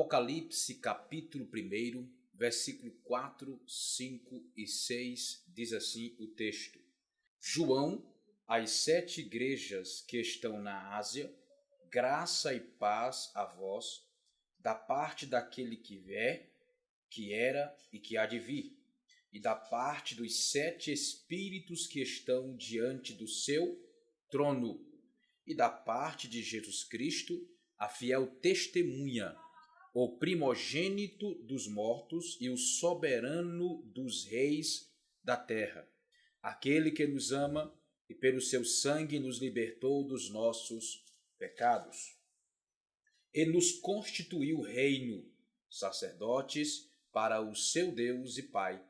Apocalipse, capítulo 1, versículo 4, 5 e 6, diz assim o texto. João, às 7 igrejas que estão na Ásia, graça e paz a vós, da parte daquele que é, que era e que há de vir, e da parte dos 7 Espíritos que estão diante do seu trono, e da parte de Jesus Cristo, a fiel testemunha, o primogênito dos mortos e o soberano dos reis da terra, aquele que nos ama e pelo seu sangue nos libertou dos nossos pecados. Ele nos constituiu reino, sacerdotes para o seu Deus e Pai.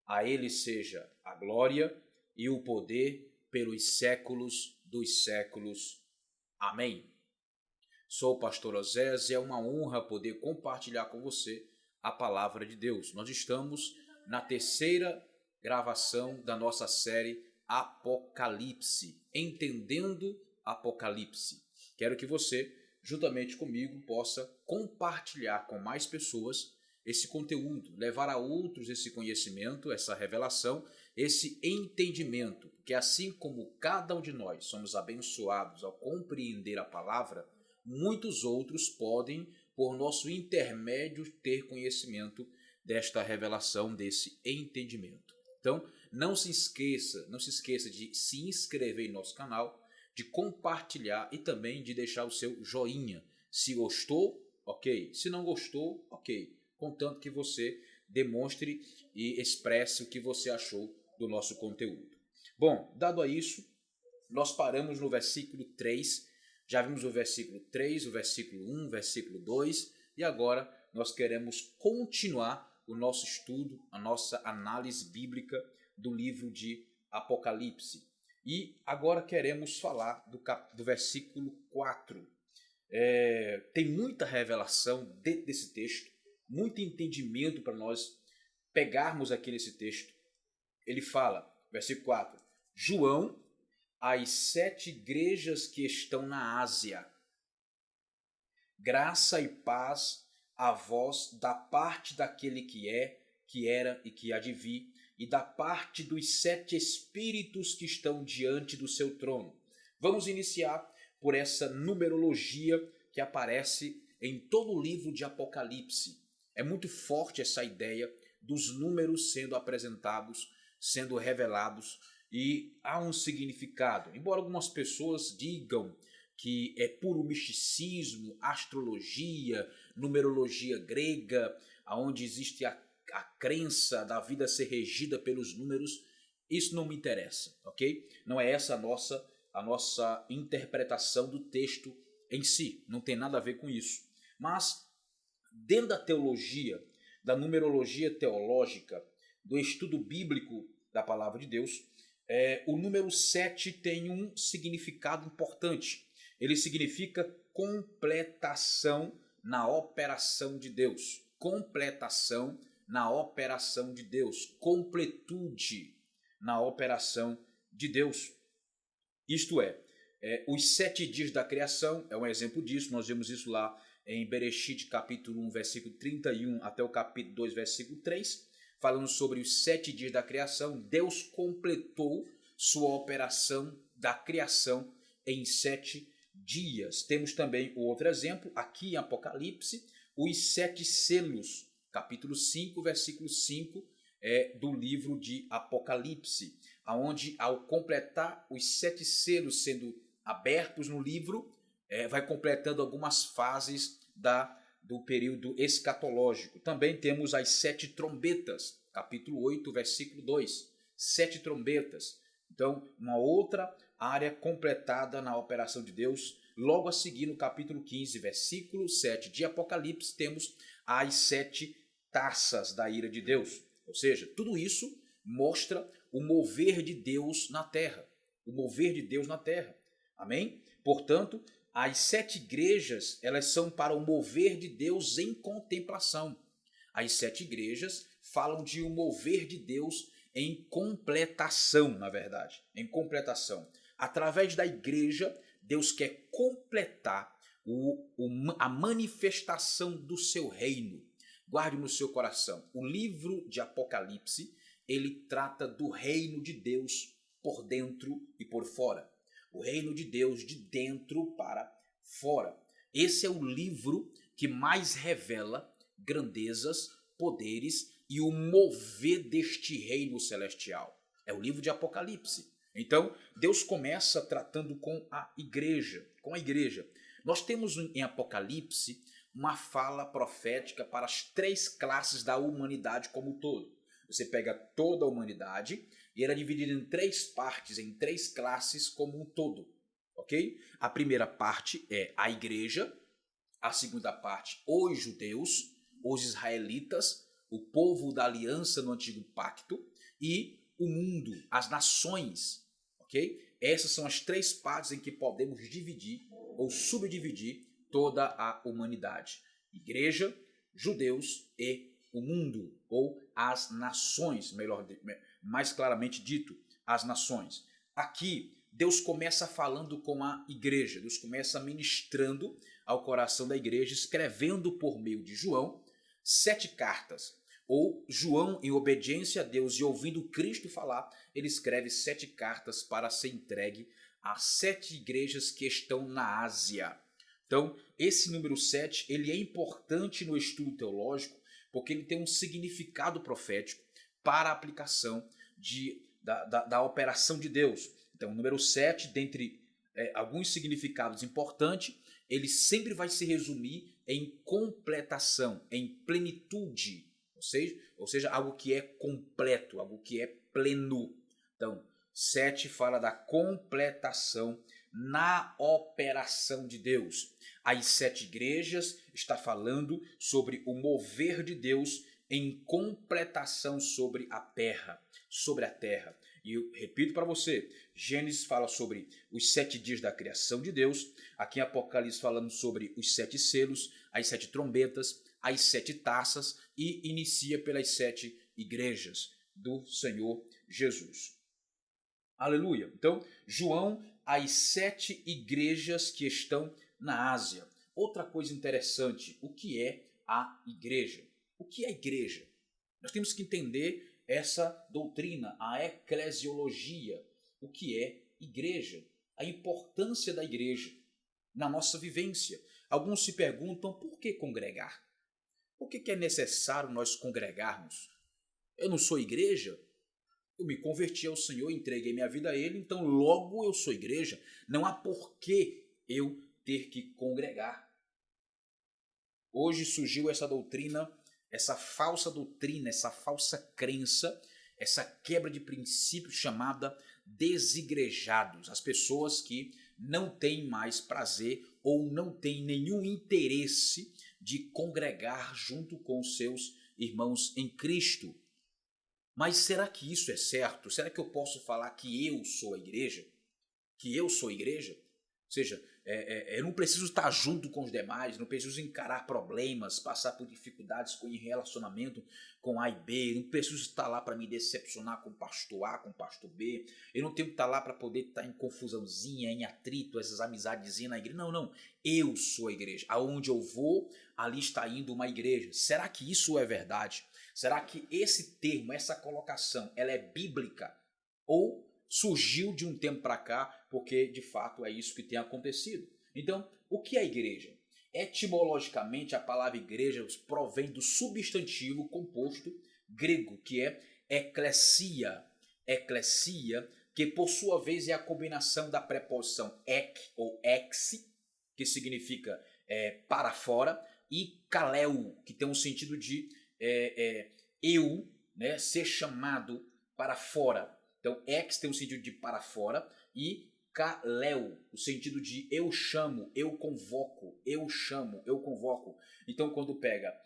A ele seja a glória e o poder pelos séculos dos séculos. Amém. Sou o pastor Osés e é uma honra poder compartilhar com você a palavra de Deus. Nós estamos na terceira gravação da nossa série Apocalipse, Entendendo Apocalipse. Quero que você, juntamente comigo, possa compartilhar com mais pessoas esse conteúdo, levar a outros esse conhecimento, essa revelação, esse entendimento, porque assim como cada um de nós somos abençoados ao compreender a palavra, muitos outros podem, por nosso intermédio, ter conhecimento desta revelação, desse entendimento. Então, não se esqueça de se inscrever em nosso canal, de compartilhar e também de deixar o seu joinha. Se gostou, ok. Se não gostou, ok. Contanto que você demonstre e expresse o que você achou do nosso conteúdo. Bom, dado a isso, nós paramos no versículo 3, já vimos o versículo 3, o versículo 1, o versículo 2, e agora nós queremos continuar o nosso estudo, a nossa análise bíblica do livro de Apocalipse. E agora queremos falar do versículo 4. Tem muita revelação dentro desse texto, muito entendimento para nós pegarmos aqui nesse texto. Ele fala, versículo 4, João, às 7 igrejas que estão na Ásia, graça e paz a vós da parte daquele que é, que era e que há de vir, e da parte dos 7 Espíritos que estão diante do seu trono. Vamos iniciar por essa numerologia que aparece em todo o livro de Apocalipse. É muito forte essa ideia dos números sendo apresentados, sendo revelados, e há um significado. Embora algumas pessoas digam que é puro misticismo, astrologia, numerologia grega, onde existe a crença da vida ser regida pelos números, isso não me interessa, ok? Não é essa a nossa interpretação do texto em si, não tem nada a ver com isso. Mas, dentro da teologia, da numerologia teológica, do estudo bíblico da palavra de Deus, o número 7 tem um significado importante. Ele significa completação na operação de Deus. Completação na operação de Deus. Completude na operação de Deus. Isto é, os 7 dias da criação é um exemplo disso. Nós vemos isso lá em Bereshit, capítulo 1, versículo 31, até o capítulo 2, versículo 3. Falando sobre os 7 dias da criação, Deus completou sua operação da criação em 7 dias. Temos também o outro exemplo, aqui em Apocalipse, os 7 selos, capítulo 5, versículo 5 do livro de Apocalipse, onde ao completar os 7 selos sendo abertos no livro, vai completando algumas fases do período escatológico. Também temos as 7 trombetas, capítulo 8, versículo 2. 7 trombetas. Então, uma outra área completada na operação de Deus. Logo a seguir, no capítulo 15, versículo 7 de Apocalipse, temos as 7 taças da ira de Deus. Ou seja, tudo isso mostra o mover de Deus na terra. O mover de Deus na terra. Amém? Portanto, as 7 igrejas, elas são para o mover de Deus em contemplação. As 7 igrejas falam de um mover de Deus em completação, na verdade. Em completação. Através da igreja, Deus quer completar a manifestação do seu reino. Guarde no seu coração. O livro de Apocalipse, ele trata do reino de Deus por dentro e por fora. O reino de Deus de dentro para fora. Esse é o livro que mais revela grandezas, poderes e o mover deste reino celestial. É o livro de Apocalipse. Então, Deus começa tratando com a igreja. Nós temos em Apocalipse uma fala profética para as 3 classes da humanidade como um todo. Você pega toda a humanidade e ela é dividida em 3 partes, em 3 classes como um todo. Ok? A primeira parte é a igreja, a segunda parte os judeus, os israelitas, o povo da aliança no antigo pacto e o mundo, as nações. Ok? Essas são as 3 partes em que podemos dividir ou subdividir toda a humanidade. Igreja, judeus e o mundo, ou as nações, mais claramente dito, as nações. Aqui, Deus começa falando com a igreja, Deus começa ministrando ao coração da igreja, escrevendo por meio de João 7 cartas. Ou João, em obediência a Deus e ouvindo Cristo falar, ele escreve 7 cartas para ser entregue a 7 igrejas que estão na Ásia. Então, esse número 7, ele é importante no estudo teológico porque ele tem um significado profético para a aplicação da operação de Deus. Então, o número 7, dentre alguns significados importantes, ele sempre vai se resumir em completação, em plenitude, ou seja, algo que é completo, algo que é pleno. Então, 7 fala da completação na operação de Deus. As 7 igrejas está falando sobre o mover de Deus em completação sobre a terra. E eu repito para você, Gênesis fala sobre os 7 dias da criação de Deus, aqui em Apocalipse falamos sobre os 7 selos, as 7 trombetas, as 7 taças e inicia pelas 7 igrejas do Senhor Jesus. Aleluia! Então, João, as 7 igrejas que estão na Ásia. Outra coisa interessante, o que é a igreja? O que é a igreja? Nós temos que entender essa doutrina, a eclesiologia. O que é igreja? A importância da igreja na nossa vivência. Alguns se perguntam por que congregar? Por que é necessário nós congregarmos? Eu não sou igreja? Eu me converti ao Senhor, entreguei minha vida a Ele, então logo eu sou igreja. Não há por que eu ter que congregar. Hoje surgiu essa doutrina, essa falsa crença, essa quebra de princípios chamada desigrejados. As pessoas que não têm mais prazer ou não têm nenhum interesse de congregar junto com seus irmãos em Cristo. Mas será que isso é certo? Será que eu posso falar que eu sou a igreja? Que eu sou a igreja? Ou seja, eu não preciso estar junto com os demais, não preciso encarar problemas, passar por dificuldades em relacionamento com A e B, não preciso estar lá para me decepcionar com o pastor A, com o pastor B, eu não tenho que estar lá para poder estar em confusãozinha, em atrito, essas amizadezinhas na igreja. Não, eu sou a igreja. Aonde eu vou, ali está indo uma igreja. Será que isso é verdade? Será que esse termo, essa colocação, ela é bíblica? Ou surgiu de um tempo para cá, porque de fato é isso que tem acontecido? Então, o que é a igreja? Etimologicamente, a palavra igreja provém do substantivo composto grego, que é eklesia. Eklesia, que por sua vez é a combinação da preposição ek ou ex, que significa para fora, e kaleo, que tem um sentido de eu, né, ser chamado para fora. Então, ex tem o sentido de para fora e kaleo, o sentido de eu chamo, eu convoco, eu chamo, eu convoco. Então, quando pega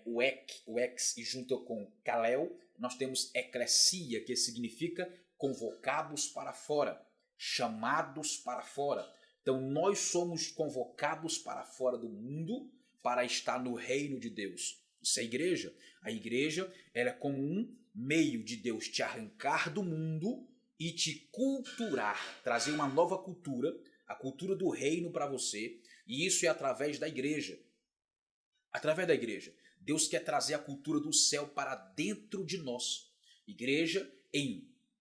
o ex e junta com kaleo, nós temos eclesia, que significa convocados para fora, chamados para fora. Então, nós somos convocados para fora do mundo para estar no reino de Deus. Isso é a igreja. A igreja ela é como um meio de Deus te arrancar do mundo e te culturar, trazer uma nova cultura, a cultura do reino para você, E isso é através da igreja. Através da igreja. Deus quer trazer a cultura do céu para dentro de nós. Igreja,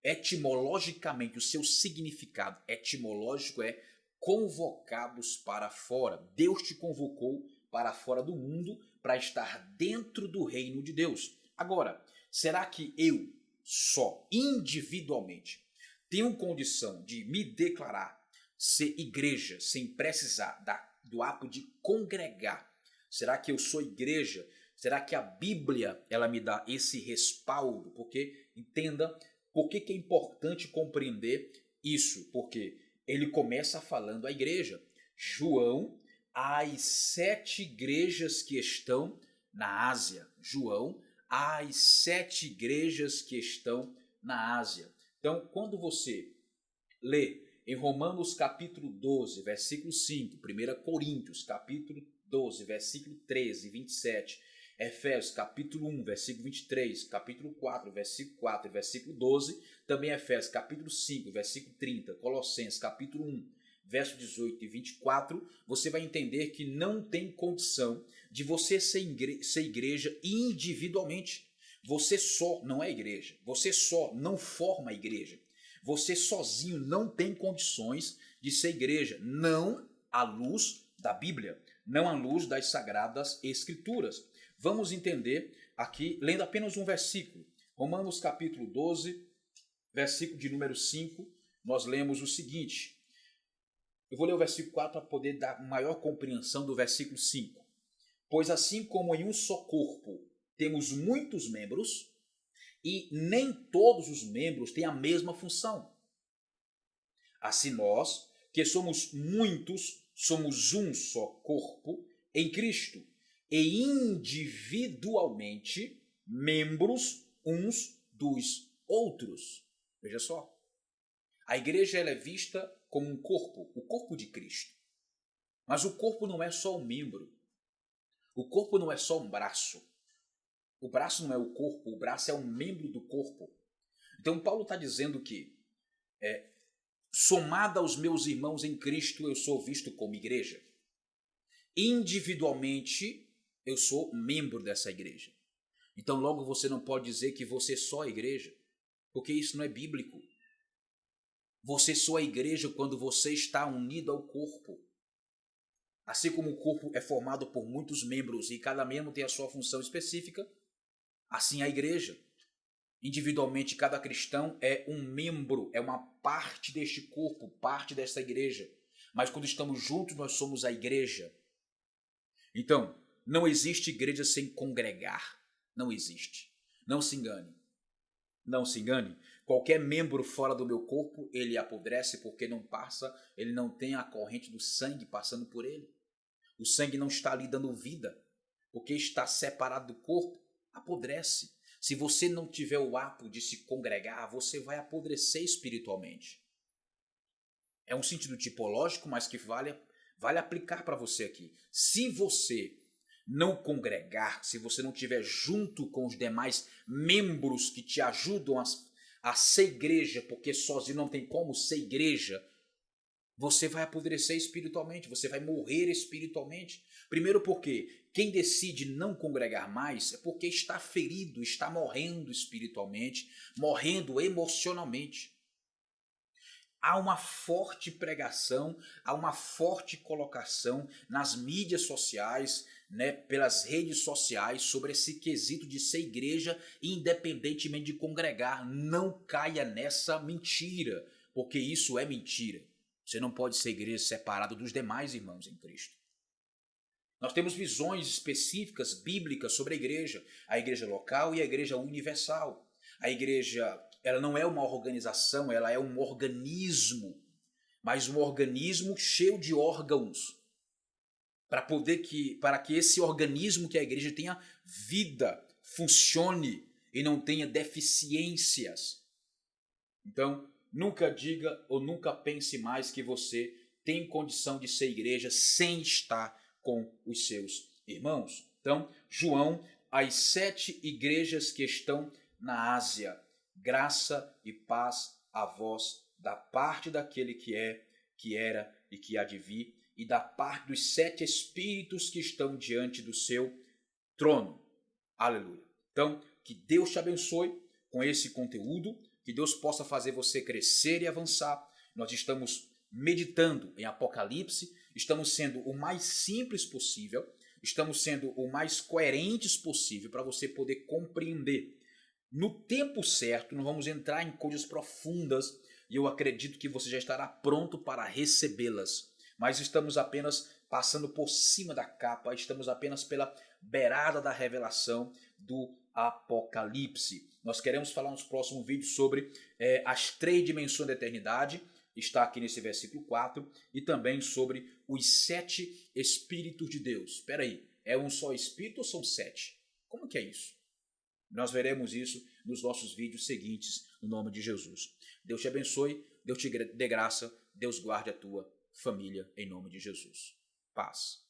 etimologicamente, o seu significado etimológico é convocados para fora. Deus te convocou para fora do mundo para estar dentro do reino de Deus. Agora, será que eu só, individualmente, tenho condição de me declarar ser igreja sem precisar do ato de congregar? Será que eu sou igreja? Será que a Bíblia ela me dá esse respaldo? Porque, entenda, por que é importante compreender isso? Porque ele começa falando à igreja. João, às 7 igrejas que estão na Ásia. João, às 7 igrejas que estão na Ásia. Então, quando você lê em Romanos capítulo 12, versículo 5, 1 Coríntios capítulo 12, versículo 13 e 27, Efésios capítulo 1, versículo 23, capítulo 4, versículo 4 e versículo 12, também Efésios capítulo 5, versículo 30, Colossenses capítulo 1, verso 18 e 24, você vai entender que não tem condição de você ser igreja individualmente. Você só não é igreja, você só não forma a igreja. Você sozinho não tem condições de ser igreja, não à luz da Bíblia, não à luz das Sagradas Escrituras. Vamos entender aqui, lendo apenas um versículo. Romanos capítulo 12, versículo de número 5, nós lemos o seguinte. Eu vou ler o versículo 4 para poder dar maior compreensão do versículo 5. Pois assim como em um só corpo temos muitos membros, e nem todos os membros têm a mesma função. Assim nós, que somos muitos, somos um só corpo em Cristo, e individualmente membros uns dos outros. Veja só. A igreja ela é vista como um corpo, o corpo de Cristo. Mas o corpo não é só um membro. O corpo não é só um braço. O braço não é o corpo, o braço é um membro do corpo. Então Paulo está dizendo que, somado aos meus irmãos em Cristo, eu sou visto como igreja. Individualmente, eu sou membro dessa igreja. Então logo você não pode dizer que você só é igreja, porque isso não é bíblico. Você só é igreja quando você está unido ao corpo. Assim como o corpo é formado por muitos membros e cada membro tem a sua função específica, assim a igreja. Individualmente, cada cristão é um membro, é uma parte deste corpo, parte desta igreja. Mas quando estamos juntos, nós somos a igreja. Então, não existe igreja sem congregar. Não existe. Não se engane. Não se engane. Qualquer membro fora do meu corpo, ele apodrece porque não passa, ele não tem a corrente do sangue passando por ele. O sangue não está ali dando vida, porque está separado do corpo, apodrece. Se você não tiver o ato de se congregar, você vai apodrecer espiritualmente. É um sentido tipológico, mas que vale aplicar para você aqui. Se você não congregar, se você não estiver junto com os demais membros que te ajudam a ser igreja, porque sozinho não tem como ser igreja, você vai apodrecer espiritualmente, você vai morrer espiritualmente. Primeiro porque quem decide não congregar mais é porque está ferido, está morrendo espiritualmente, morrendo emocionalmente. Há uma forte pregação, há uma forte colocação nas mídias sociais, pelas redes sociais, sobre esse quesito de ser igreja independentemente de congregar. Não caia nessa mentira, porque isso é mentira. Você não pode ser igreja separado dos demais irmãos em Cristo. Nós temos visões específicas, bíblicas, sobre a igreja local e a igreja universal. A igreja, ela não é uma organização, ela é um organismo, mas um organismo cheio de órgãos, para que esse organismo que é a igreja tenha vida, funcione e não tenha deficiências. Então, nunca diga ou nunca pense mais que você tem condição de ser igreja sem estar com os seus irmãos. Então, João, as 7 igrejas que estão na Ásia, graça e paz a vós da parte daquele que é, que era e que há de vir, e da parte dos 7 espíritos que estão diante do seu trono. Aleluia. Então, que Deus te abençoe com esse conteúdo, que Deus possa fazer você crescer e avançar. Nós estamos meditando em Apocalipse, estamos sendo o mais simples possível, estamos sendo o mais coerentes possível para você poder compreender. No tempo certo, nós vamos entrar em coisas profundas e eu acredito que você já estará pronto para recebê-las. Mas estamos apenas passando por cima da capa, estamos apenas pela beirada da revelação do Apocalipse. Nós queremos falar nos próximos vídeos sobre as 3 dimensões da eternidade, está aqui nesse versículo 4, e também sobre os 7 Espíritos de Deus. Espera aí, é um só Espírito ou são 7? Como que é isso? Nós veremos isso nos nossos vídeos seguintes, no nome de Jesus. Deus te abençoe, Deus te dê graça, Deus guarde a tua família, em nome de Jesus. Paz.